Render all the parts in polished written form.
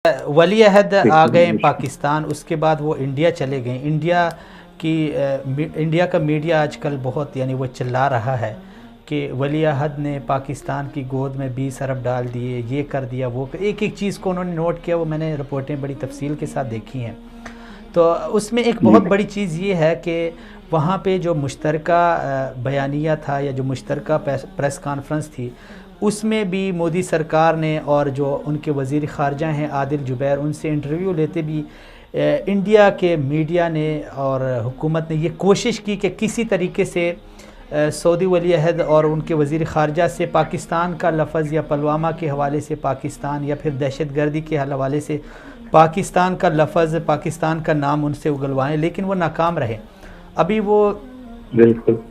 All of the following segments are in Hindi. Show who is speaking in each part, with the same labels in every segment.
Speaker 1: वली अहद आ गए पाकिस्तान, उसके बाद वो इंडिया चले गए। इंडिया का मीडिया आजकल बहुत वो चिल्ला रहा है कि वली अहद ने पाकिस्तान की गोद में 20 अरब डाल दिए, ये कर दिया, वो एक एक चीज़ को उन्होंने नोट किया। वो मैंने रिपोर्टें बड़ी तफसील के साथ देखी हैं। तो उसमें एक बहुत बड़ी चीज़ ये है कि वहाँ पे जो मुश्तरका बयानिया था या जो मुश्तरका प्रेस कॉन्फ्रेंस थी, उसमें भी मोदी सरकार ने और जो उनके वज़ीर ख़ारजा हैं आदिल जुबैर, उनसे इंटरव्यू लेते भी इंडिया के मीडिया ने और हुकूमत ने ये कोशिश की कि किसी तरीके से सऊदी वली अहद और उनके वज़ीर ख़ारजा से पाकिस्तान का लफ्ज़ या पुलवामा के हवाले से पाकिस्तान या फिर दहशत गर्दी के हवाले से पाकिस्तान का लफ्ज़, पाकिस्तान का नाम उनसे उगलवाएं, लेकिन वो नाकाम रहे। अभी वो
Speaker 2: बिल्कुल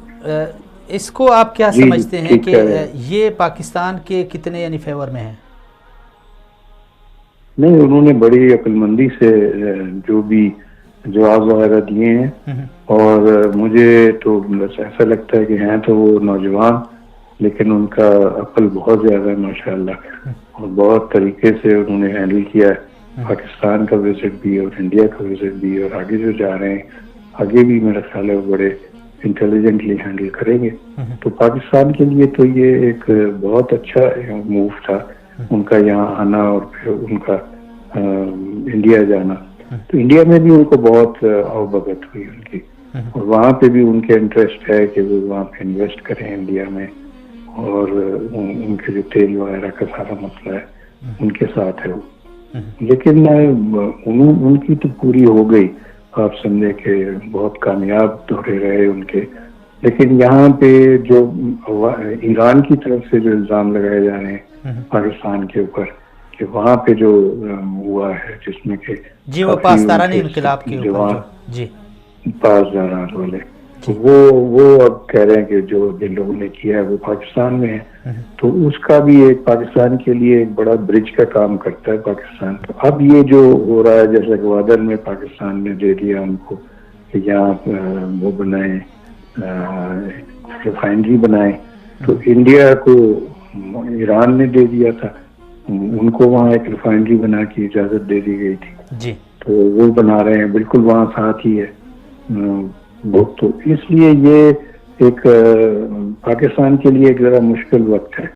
Speaker 1: इसको आप क्या समझते हैं कि ये पाकिस्तान के कितने फेवर में है?
Speaker 2: नहीं, उन्होंने बड़ी अक्लमंदी से जो भी जवाब वगैरह दिए हैं, और मुझे तो बस ऐसा लगता है कि हैं तो वो नौजवान, लेकिन उनका अक्ल बहुत ज़्यादा है माशाल्लाह, और बहुत तरीके से उन्होंने हैंडल किया है पाकिस्तान का विजिट भी और इंडिया का विजिट भी, और आगे जो जा रहे हैं आगे भी मेरा ख्याल है वो बड़े इंटेलिजेंटली हैंडल करेंगे। तो पाकिस्तान के लिए तो ये एक बहुत अच्छा मूव था उनका यहाँ आना और फिर उनका इंडिया जाना। तो इंडिया में भी उनको बहुत अवभगत हुई उनकी, और वहाँ पे भी उनके इंटरेस्ट है कि वो वहाँ पे इन्वेस्ट करें इंडिया में, और उनके जो तेल वगैरह का सारा मसला है उनके साथ है वो। लेकिन उनकी तो पूरी हो गई, आप समझे कि बहुत कामयाब दौरे रहे उनके। लेकिन यहाँ पे जो ईरान की तरफ से जो इल्ज़ाम लगाए जा रहे हैं पाकिस्तान के ऊपर कि वहाँ पे जो हुआ है जिसमें कि
Speaker 1: जी वो पासदारानी इनकलाब के ऊपर जी
Speaker 2: पासदारान वाले, तो वो अब कह रहे हैं कि जो जिन लोगों ने किया है वो पाकिस्तान में है, तो उसका भी एक पाकिस्तान के लिए एक बड़ा ब्रिज का काम करता है पाकिस्तान। तो अब ये जो हो रहा है, जैसे ग्वादर में पाकिस्तान ने दे दिया उनको कि यहाँ वो बनाए, रिफाइनरी बनाए, तो इंडिया को ईरान ने दे दिया था, उनको वहाँ एक रिफाइनरी बना की इजाज़त दे दी गई थी
Speaker 1: जी,
Speaker 2: तो वो बना रहे हैं, बिल्कुल वहाँ साथ ही है वो। तो इसलिए ये एक पाकिस्तान के लिए एक ज़रा मुश्किल वक्त है।